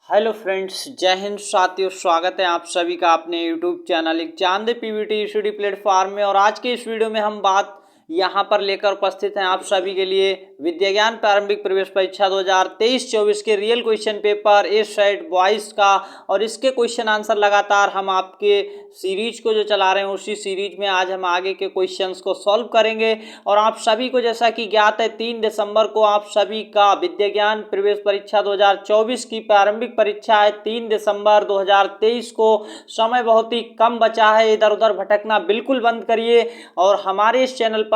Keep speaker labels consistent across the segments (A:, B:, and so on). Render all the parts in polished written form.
A: Hello friends, जय हिंद साथियों। स्वागत है आप सभी का अपने यूट्यूब चैनल चांद पीवीटी स्टडी प्लेटफॉर्म में। और आज के इस वीडियो में हम बात यहाँ पर लेकर उपस्थित हैं आप सभी के लिए विद्याज्ञान प्रारंभिक प्रवेश परीक्षा 2023-24 के real question paper A set boys का। और इसके क्वेश्चन आंसर लगातार हम आपके सीरीज को जो चला रहे हैं उसी सीरीज में आज हम आगे के क्वेश्चंस को सॉल्व करेंगे। और आप सभी को जैसा कि ज्ञात है 3 दिसंबर को आप सभी का विद्याज्ञान प्रवेश परीक्षा 2024 की प्रारंभिक परीक्षा है 3 दिसंबर 2023 को। समय बहुत ही कम बचा है, इधर उधर भटकना बिल्कुल बंद करिए और हमारे इस चैनल पर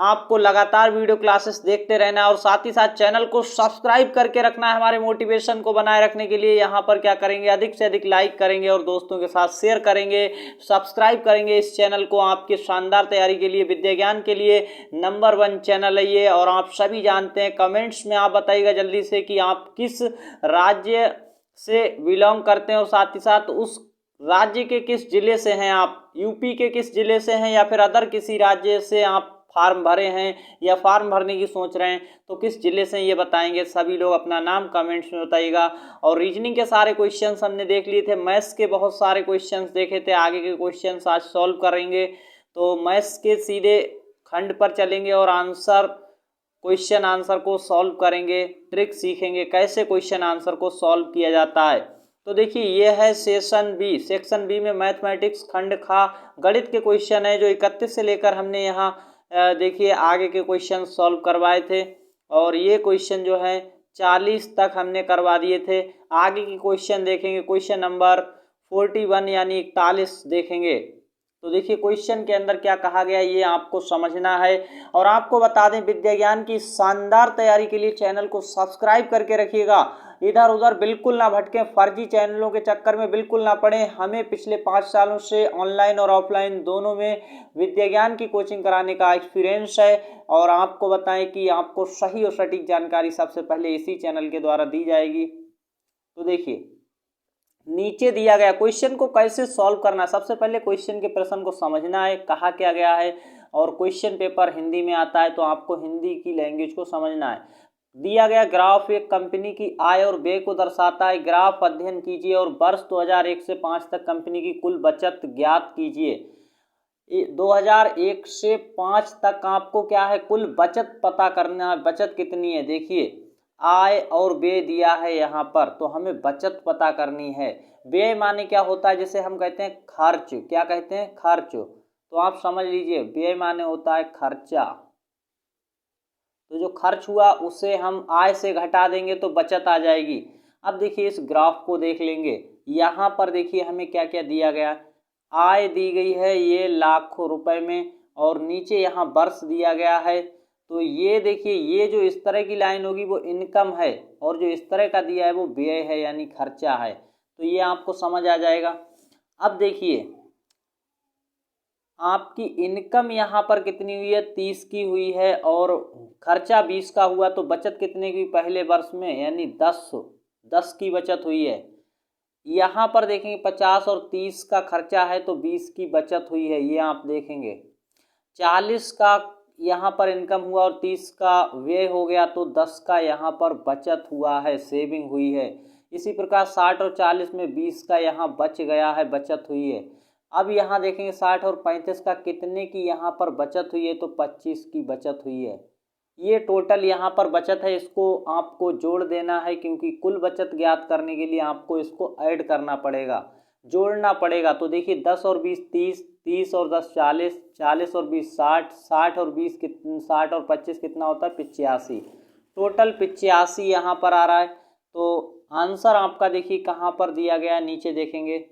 A: आपको लगातार वीडियो क्लासेस देखते रहना है और साथ ही साथ चैनल को सब्सक्राइब करके रखना है। हमारे मोटिवेशन को बनाए रखने के लिए यहाँ पर क्या करेंगे, अधिक से अधिक लाइक करेंगे और दोस्तों के साथ शेयर करेंगे, सब्सक्राइब करेंगे इस चैनल को। आपकी शानदार तैयारी के लिए, विद्याज्ञान के लिए नंबर 1 चैनल है ये। और आप सभी जानते हैं, कमेंट्स में आप बताइएगा जल्दी से कि आप किस राज्य से बिलोंग करते हैं और साथ ही साथ उस राज्य के किस जिले से हैं आप, यूपी के किस जिले से हैं या फिर अदर किसी राज्य से आप फार्म भरे हैं या फार्म भरने की सोच रहे हैं तो किस जिले से ये बताएंगे। सभी लोग अपना नाम कमेंट्स में बताइएगा। और रीजनिंग के सारे क्वेश्चंस हमने देख लिए थे, मैथ्स के बहुत सारे क्वेश्चंस देखे थे, आगे के क्वेश्चंस आज सॉल्व करेंगे। तो मैथ्स के सीधे खंड पर चलेंगे और क्वेश्चन आंसर को सॉल्व करेंगे, ट्रिक सीखेंगे कैसे क्वेश्चन आंसर को सॉल्व किया जाता है। तो देखिए ये है सेक्शन बी में मैथमेटिक्स खंड खा गणित के क्वेश्चन है जो 31 से लेकर हमने यहाँ देखिए आगे के क्वेश्चन सॉल्व करवाए थे। और ये क्वेश्चन जो है 40 तक हमने करवा दिए थे। आगे के क्वेश्चन देखेंगे, क्वेश्चन नंबर 41 यानी 41 देखेंगे। तो देखिए क्वेश्चन के अंदर क्या कहा गया ये आपको समझना है। और आपको बता दें, विद्याज्ञान की शानदार तैयारी के लिए चैनल को सब्सक्राइब करके रखिएगा, इधर उधर बिल्कुल ना भटकें, फर्जी चैनलों के चक्कर में बिल्कुल ना पड़े। हमें पिछले 5 सालों से ऑनलाइन और ऑफलाइन दोनों में विद्याज्ञान की कोचिंग कराने का एक्सपीरियंस है। और आपको बताएं कि आपको सही और सटीक जानकारी सबसे पहले इसी चैनल के द्वारा दी जाएगी। तो देखिए नीचे दिया गया क्वेश्चन को कैसे सॉल्व करना है। सबसे पहले क्वेश्चन के प्रश्न को समझना है, कहा क्या गया है। और क्वेश्चन पेपर हिंदी में आता है तो आपको हिंदी की लैंग्वेज को समझना है। दिया गया ग्राफ एक कंपनी की आय और व्यय को दर्शाता है। ग्राफ अध्ययन कीजिए और वर्ष 2001 से 5 तक कंपनी की कुल बचत ज्ञात कीजिए। 2001 से 5 तक आपको क्या है, कुल बचत पता करना है। बचत कितनी है, देखिए आय और व्यय दिया है यहाँ पर, तो हमें बचत पता करनी है। व्यय माने क्या होता है, जैसे हम कहते हैं खर्च, क्या कहते हैं, खर्च। तो आप समझ लीजिए व्यय माने होता है खर्चा। तो जो खर्च हुआ उसे हम आय से घटा देंगे तो बचत आ जाएगी। अब देखिए इस ग्राफ को देख लेंगे, यहाँ पर देखिए हमें क्या क्या दिया गया। आय दी गई है ये लाखों रुपए में और नीचे यहाँ वर्ष दिया गया है। तो ये देखिए ये जो इस तरह की लाइन होगी वो इनकम है और जो इस तरह का दिया है वो व्यय है यानी खर्चा है। तो ये आपको समझ आ जाएगा। अब देखिए आपकी इनकम यहाँ पर कितनी हुई है, 30 की हुई है और खर्चा 20 का हुआ, तो बचत कितने की पहले वर्ष में, यानी 10 की बचत हुई है। यहाँ पर देखेंगे 50 और 30 का खर्चा है तो 20 की बचत हुई है, ये आप देखेंगे। 40 का यहाँ पर इनकम हुआ और 30 का व्यय हो गया तो 10 का यहाँ पर बचत हुआ है, सेविंग हुई है। इसी प्रकार 60 और 40 में 20 का यहाँ बच गया है, बचत हुई है। अब यहाँ देखेंगे 60 और 35 का कितने की यहाँ पर बचत हुई है, तो 25 की बचत हुई है। ये टोटल यहाँ पर बचत है, इसको आपको जोड़ देना है क्योंकि कुल बचत ज्ञात करने के लिए आपको इसको ऐड करना पड़ेगा, जोड़ना पड़ेगा। तो देखिए 10 और 20 30, 30 और 10 40, 40 और 20 60, 60 और 20 60 और 25 कितना होता है, 85। टोटल 85 यहाँ पर आ रहा है। तो आंसर आपका देखिए कहाँ पर दिया गया है, नीचे देखेंगे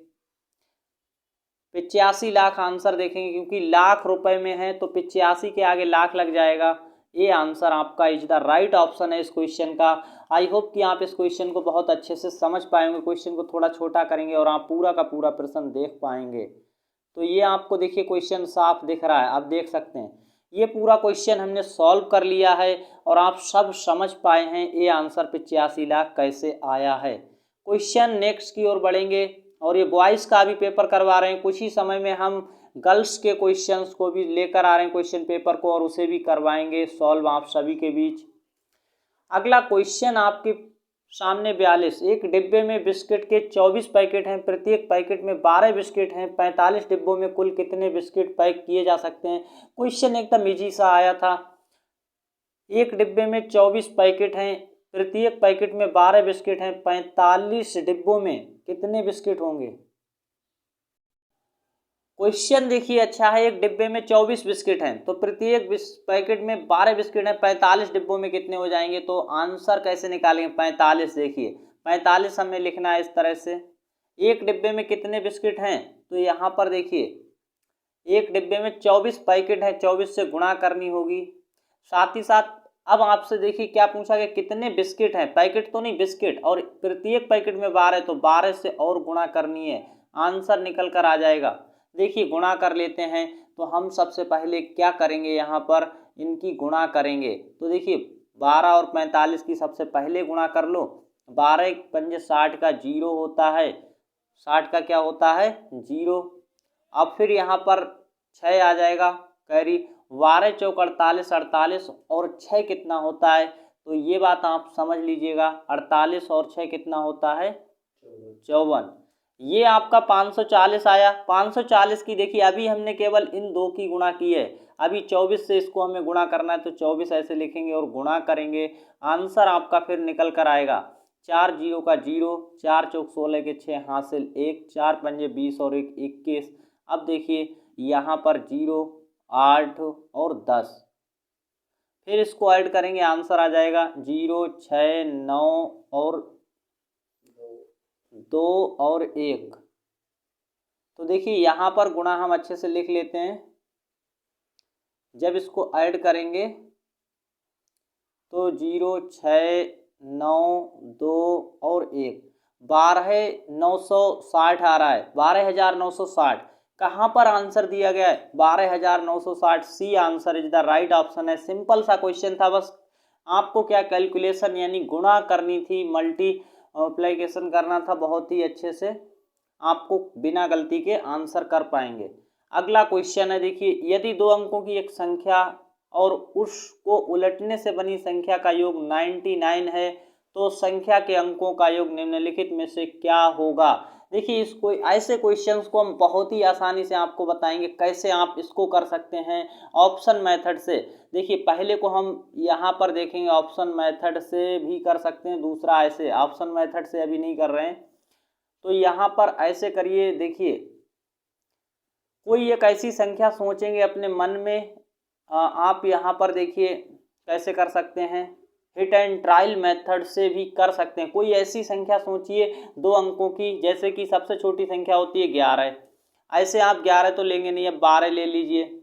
A: 85 लाख आंसर देखेंगे, क्योंकि लाख रुपए में है तो 85 के आगे लाख लग जाएगा। ये आंसर आपका इज द राइट ऑप्शन है इस क्वेश्चन का। आई होप कि आप इस क्वेश्चन को बहुत अच्छे से समझ पाएंगे। क्वेश्चन को थोड़ा छोटा करेंगे और आप पूरा का पूरा प्रश्न देख पाएंगे। तो ये आपको देखिए क्वेश्चन साफ दिख रहा है, आप देख सकते हैं ये पूरा क्वेश्चन हमने सॉल्व कर लिया है और आप सब समझ पाए हैं ये आंसर 85 लाख कैसे आया है। क्वेश्चन नेक्स्ट की ओर बढ़ेंगे और ये बॉयज़ का भी पेपर करवा रहे हैं। कुछ ही समय में हम गर्ल्स के क्वेश्चंस को भी लेकर आ रहे हैं क्वेश्चन पेपर को, और उसे भी करवाएंगे सॉल्व आप सभी के बीच। अगला क्वेश्चन आपके सामने 42। एक डिब्बे में बिस्किट के 24 पैकेट हैं, प्रत्येक पैकेट में 12 बिस्किट हैं। 45 डिब्बों में कुल कितने बिस्किट पैक किए जा सकते हैं। क्वेश्चन एकदम इजी सा आया था। एक डिब्बे में 24 पैकेट हैं, प्रत्येक पैकेट में 12 बिस्किट हैं। 45 डिब्बों में कितने बिस्किट होंगे। क्वेश्चन देखिए अच्छा है, एक डिब्बे में 24 बिस्किट हैं तो प्रत्येक पैकेट में 12 बिस्किट हैं, 45 डिब्बों में कितने हो जाएंगे। तो आंसर कैसे निकालेंगे। 45 देखिए 45 हमें लिखना है इस तरह से। एक डिब्बे में कितने बिस्किट हैं तो यहाँ पर देखिए एक डिब्बे में 24 पैकेट है, 24 से गुणा करनी होगी। साथ ही साथ अब आपसे देखिए क्या पूछा गया, कितने बिस्किट हैं, पैकेट तो नहीं बिस्किट, और प्रत्येक पैकेट में 12 तो 12 से और गुणा करनी है, आंसर निकल कर आ जाएगा। देखिए गुणा कर लेते हैं तो हम सबसे पहले क्या करेंगे, यहाँ पर इनकी गुणा करेंगे। तो देखिए 12 और 45 की सबसे पहले गुणा कर लो। 12 पंजे 60 का 0 होता है, 60 का क्या होता है 0। अब फिर यहाँ पर 6 आ जाएगा कैरी। 12 चौक 48, 48 और 6 कितना होता है। तो ये बात आप समझ लीजिएगा, 48 और 6 कितना होता है 54। ये आपका 540 आया। 540 की देखिए अभी हमने केवल इन दो की गुणा की है, अभी 24 से इसको हमें गुणा करना है तो 24 ऐसे लिखेंगे और गुणा करेंगे, आंसर आपका फिर निकल कर आएगा 4 0 का 0, 4 चौक 16 के 6 हासिल 1, 4 पंजे 20 और 1 21। अब देखिए यहाँ पर 0, 8 और 10, फिर इसको ऐड करेंगे आंसर आ जाएगा 0, 6, 9 और 2 और 1। तो देखिए यहाँ पर गुणा हम अच्छे से लिख लेते हैं। जब इसको ऐड करेंगे तो 0, 6, 9, 2 और 1, 12,960 आ रहा है, 12,960। कहाँ पर आंसर दिया गया है 12,960। C answer is the right option है। सिंपल सा क्वेश्चन था, बस आपको क्या कैलकुलेशन यानी गुणा करनी थी, मल्टीप्लिकेशन करना था, बहुत ही अच्छे से आपको बिना गलती के आंसर कर पाएंगे। अगला क्वेश्चन है देखिए, यदि दो अंकों की एक संख्या और उसको उलटने से बनी संख्या का योग 99 है तो संख्या के अंकों का योग निम्नलिखित में से क्या होगा। देखिए इसको ऐसे क्वेश्चंस को हम बहुत ही आसानी से आपको बताएंगे कैसे आप इसको कर सकते हैं ऑप्शन मेथड से। देखिए पहले को हम यहाँ पर देखेंगे, ऑप्शन मेथड से भी कर सकते हैं, दूसरा ऐसे, ऑप्शन मेथड से अभी नहीं कर रहे हैं। तो यहाँ पर ऐसे करिए, देखिए कोई एक ऐसी संख्या सोचेंगे अपने मन में, आप यहाँ पर देखिए कैसे कर सकते हैं, हिट एंड ट्रायल मेथड से भी कर सकते हैं। कोई ऐसी संख्या सोचिए 2 अंकों की, जैसे कि सबसे छोटी संख्या होती है 11, ऐसे आप 11 तो लेंगे नहीं, अब 12 ले लीजिए।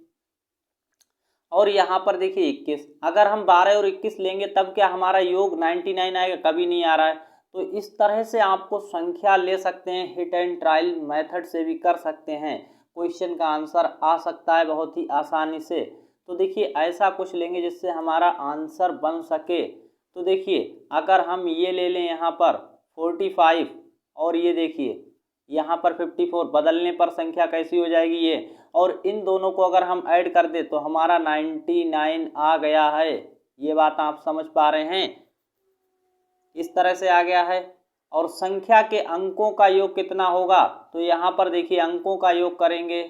A: और यहाँ पर देखिए 21, अगर हम 12 और 21 लेंगे तब क्या हमारा योग 99 आएगा, कभी नहीं आ रहा है। तो इस तरह से आपको संख्या ले सकते हैं, हिट एंड ट्रायल मेथड से भी कर सकते हैं, क्वेश्चन का आंसर आ सकता है बहुत ही आसानी से। तो देखिए ऐसा कुछ लेंगे जिससे हमारा आंसर बन सके। तो देखिए अगर हम ये ले लें यहाँ पर 45 और ये देखिए यहाँ पर 54, बदलने पर संख्या कैसी हो जाएगी ये, और इन दोनों को अगर हम ऐड कर दे तो हमारा 99 आ गया है। ये बात आप समझ पा रहे हैं, इस तरह से आ गया है। और संख्या के अंकों का योग कितना होगा, तो यहाँ पर देखिए अंकों का योग करेंगे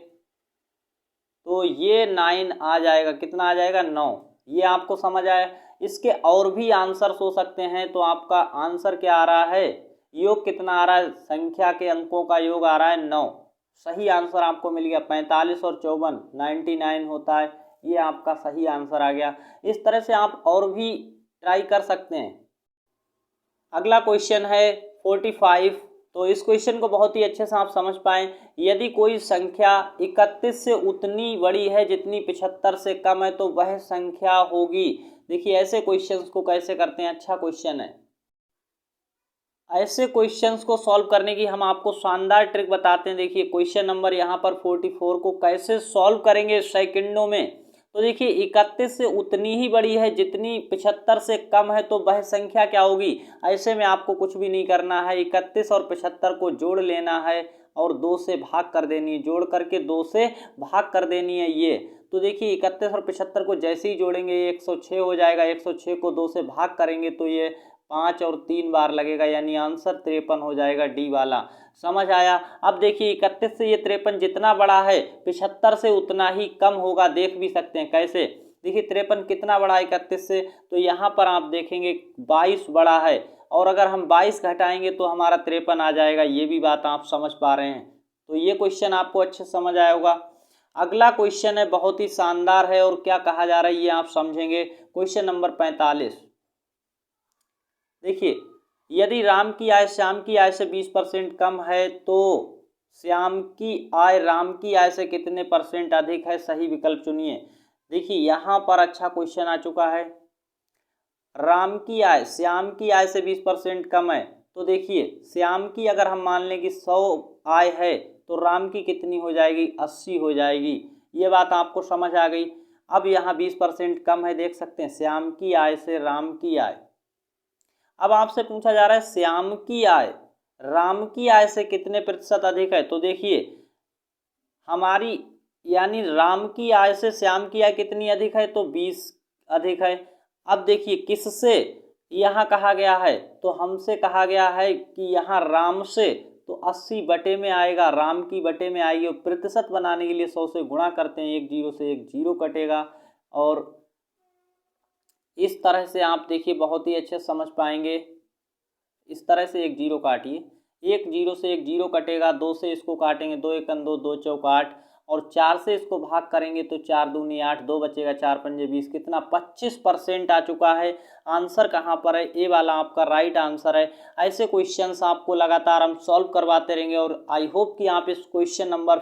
A: तो ये 9 आ जाएगा, कितना आ जाएगा 9। ये आपको समझ आया। इसके और भी आंसर हो सकते हैं, तो आपका आंसर क्या आ रहा है, योग कितना आ रहा है, संख्या के अंकों का योग आ रहा है 9। सही आंसर आपको मिल गया, 45 और 54 99 होता है, ये आपका सही आंसर आ गया। इस तरह से आप और भी ट्राई कर सकते हैं। अगला क्वेश्चन है 45। तो इस क्वेश्चन को बहुत ही अच्छे से आप समझ पाएं, यदि कोई संख्या 31 से उतनी बड़ी है जितनी 75 से कम है तो वह संख्या होगी। देखिए ऐसे क्वेश्चंस को कैसे करते हैं, अच्छा क्वेश्चन है। ऐसे क्वेश्चंस को सॉल्व करने की हम आपको शानदार ट्रिक बताते हैं। देखिए क्वेश्चन नंबर यहाँ पर 44 को कैसे सॉल्व करेंगे सेकंडों में। तो देखिए 31 से उतनी ही बड़ी है जितनी 75 से कम है तो वह संख्या क्या होगी। ऐसे में आपको कुछ भी नहीं करना है, 31 और 75 को जोड़ लेना है और 2 से भाग कर देनी है, जोड़ करके 2 से भाग कर देनी है ये। तो देखिए 31 और 75 को जैसे ही जोड़ेंगे ये 106 हो जाएगा, 106 को 2 से भाग करेंगे तो ये 5 और 3 बार लगेगा, यानी आंसर 53 हो जाएगा, डी वाला। समझ आया। अब देखिए 31 से ये 53 जितना बड़ा है 75 से उतना ही कम होगा। देख भी सकते हैं कैसे, देखिए 53 कितना बड़ा है 31 से, तो यहाँ पर आप देखेंगे 22 बड़ा है, और अगर हम 22 घटाएंगे तो हमारा 53 आ जाएगा। ये भी बात आप समझ पा रहे हैं। तो ये क्वेश्चन आपको अच्छे समझ आया होगा। अगला क्वेश्चन है, बहुत ही शानदार है, और क्या कहा जा रहा है ये आप समझेंगे। Question number 45। देखिए, यदि राम की आय श्याम की आय से 20% कम है तो श्याम की आय राम की आय से कितने % अधिक है? सही विकल्प चुनिए। देखिए यहाँ पर अच्छा क्वेश्चन आ चुका है। राम की आय श्याम की आय से 20% कम है, तो देखिए श्याम की अगर हम मान लें कि 100 आय है तो राम की कितनी हो जाएगी? 80 हो जाएगी। ये बात आपको समझ आ गई। अब यहाँ 20% कम है, देख सकते हैं, श्याम की आय से राम की आय। अब आपसे पूछा जा रहा है श्याम की आय राम की आय से कितने % अधिक है? तो देखिए हमारी यानी राम की आय से श्याम की आय कितनी अधिक है? तो 20 अधिक है। अब देखिए किससे यहाँ कहा गया है? तो हमसे कहा गया है कि यहाँ राम से, तो 80 बटे में आएगा, राम की बटे में आएगी, और प्रतिशत बनाने के लिए 100 से गुणा करते हैं, एक जीरो से एक जीरो कटेगा, और इस तरह से आप देखिए बहुत ही अच्छे समझ पाएंगे। इस तरह से एक जीरो काटिए, एक जीरो से एक जीरो कटेगा, 2 से इसको काटेंगे, 2 एकम 2, 2 चौक 8, और 4 से इसको भाग करेंगे तो 4 दूनी 8, 2 बचेगा, 4 पंजे 20, कितना? 25% आ चुका है। आंसर कहाँ पर है? ए वाला आपका राइट आंसर है। ऐसे क्वेश्चंस आपको लगातार हम सॉल्व करवाते रहेंगे, और आई होप कि आप इस क्वेश्चन नंबर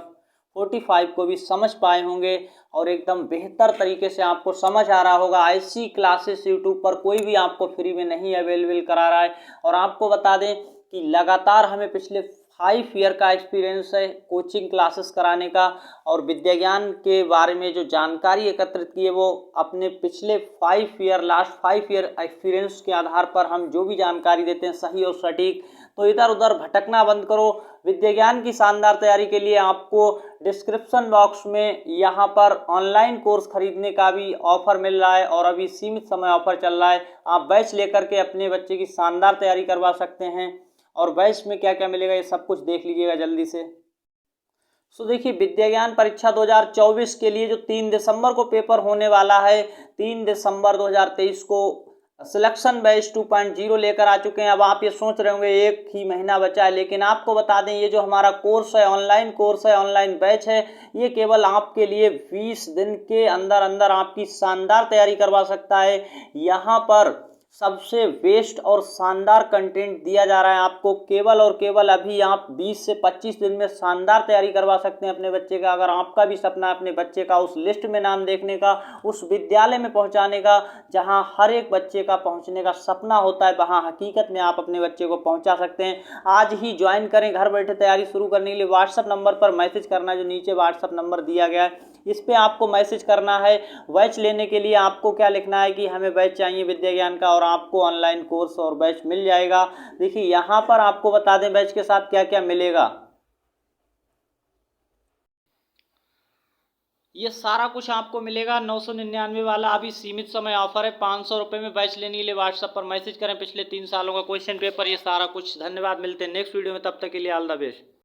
A: 45 को भी समझ पाए होंगे और एकदम बेहतर तरीके से आपको समझ आ रहा होगा। ऐसी क्लासेस यूट्यूब पर कोई भी आपको फ्री में नहीं अवेलेबल करा रहा है, और आपको बता दें कि लगातार हमें पिछले 5 ईयर का एक्सपीरियंस है कोचिंग क्लासेस कराने का, और विद्या ज्ञान के बारे में जो जानकारी एकत्रित की है वो अपने पिछले 5 ईयर लास्ट 5 ईयर एक्सपीरियंस के आधार पर हम जो भी जानकारी देते हैं सही और सटीक। तो इधर उधर भटकना बंद करो। विद्या ज्ञान की शानदार तैयारी के लिए आपको डिस्क्रिप्शन बॉक्स में यहाँ पर ऑनलाइन कोर्स खरीदने का भी ऑफर मिल रहा है, और अभी सीमित समय ऑफर चल रहा है। आप बैच लेकर के अपने बच्चे की शानदार तैयारी करवा सकते हैं, और बैच में क्या क्या मिलेगा ये सब कुछ देख लीजिएगा जल्दी से। सो देखिए विद्या ज्ञान परीक्षा 2024 के लिए जो 3 दिसंबर को पेपर होने वाला है, 3 दिसंबर 2023 को सिलेक्शन बैच 2.0 लेकर आ चुके हैं। अब आप ये सोच रहे होंगे एक ही महीना बचा है, लेकिन आपको बता दें ये जो हमारा कोर्स है, ऑनलाइन कोर्स है, ऑनलाइन बैच है, ये केवल आपके लिए 20 दिन के अंदर अंदर आपकी शानदार तैयारी करवा सकता है। यहाँ पर सबसे बेस्ट और शानदार कंटेंट दिया जा रहा है आपको, केवल और केवल अभी आप 20 से 25 दिन में शानदार तैयारी करवा सकते हैं अपने बच्चे का। अगर आपका भी सपना है अपने बच्चे का उस लिस्ट में नाम देखने का, उस विद्यालय में पहुंचाने का जहां हर एक बच्चे का पहुंचने का सपना होता है, वहां हकीकत में आप अपने बच्चे को पहुंचा सकते हैं। आज ही ज्वाइन करें। घर बैठे तैयारी शुरू करने के लिए व्हाट्सएप नंबर पर मैसेज करना, जो नीचे व्हाट्सएप नंबर दिया गया है इस पे आपको मैसेज करना है। बैच लेने के लिए आपको क्या लिखना है कि हमें बैच चाहिए विद्या ज्ञान का, और आपको ऑनलाइन कोर्स और बैच मिल जाएगा। देखिए यहाँ पर आपको बता दें बैच के साथ क्या क्या मिलेगा। ये सारा कुछ आपको मिलेगा 999 वाला अभी सीमित समय ऑफर है। 500 रुपये में बैच लेने के लिए व्हाट्सएप पर मैसेज करें। पिछले 3 सालों का क्वेश्चन पेपर, ये सारा कुछ। धन्यवाद, मिलते हैं नेक्स्ट वीडियो में, तब तक के लिए ऑल द बेस्ट।